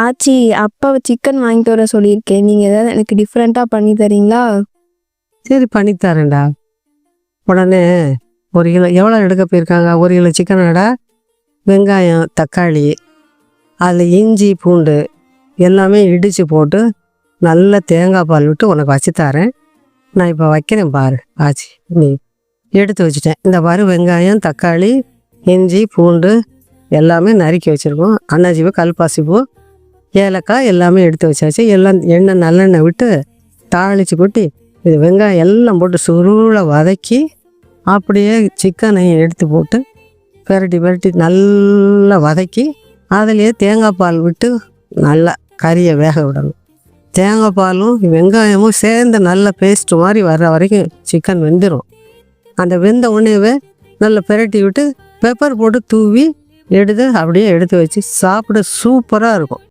ஆச்சி, அப்பாவை சிக்கன் வாங்கிட்டு வர சொல்லியிருக்கேன். நீங்க ஏதாவது எனக்கு டிஃப்ரெண்டா பண்ணி தரீங்களா? சரி பண்ணித்தரேன்டா. உடனே 1 கிலோ எவ்வளோ எடுக்க போயிருக்காங்க? 1 கிலோ சிக்கன் எடை, வெங்காயம், தக்காளி, அதில் இஞ்சி பூண்டு எல்லாமே இடித்து போட்டு நல்ல தேங்காய் பால் விட்டு உனக்கு வச்சு தரேன். நான் இப்போ வைக்கிறேன் பாரு ஆச்சி. நீ எடுத்து வச்சுட்டேன். இந்த பாரு வெங்காயம், தக்காளி, இஞ்சி பூண்டு எல்லாமே நறுக்கி வச்சுருக்கோம். அன்னாச்சிப்பூ, கல்பாசிப்பூ, ஏலக்காய் எல்லாமே எடுத்து வச்சாச்சு. எல்லாம் எண்ணெய் நல்லெண்ணெய் விட்டு தாளித்து கொட்டி இது வெங்காயம் எல்லாம் போட்டு சுருளை வதக்கி அப்படியே சிக்கனை எடுத்து போட்டு பெரட்டி நல்லா வதக்கி அதிலேயே தேங்காய் பால் விட்டு நல்லா கறியை வேக விடணும். தேங்காய் பாலும் வெங்காயமும் சேர்ந்து நல்ல பேஸ்ட் மாதிரி வர்ற வரைக்கும் சிக்கன் வெந்துடும். அந்த வெந்த உடனேவே நல்லா பெரட்டி விட்டு பெப்பர் போட்டு தூவி எடுத்து அப்படியே எடுத்து வச்சு சாப்பிட சூப்பராக இருக்கும்.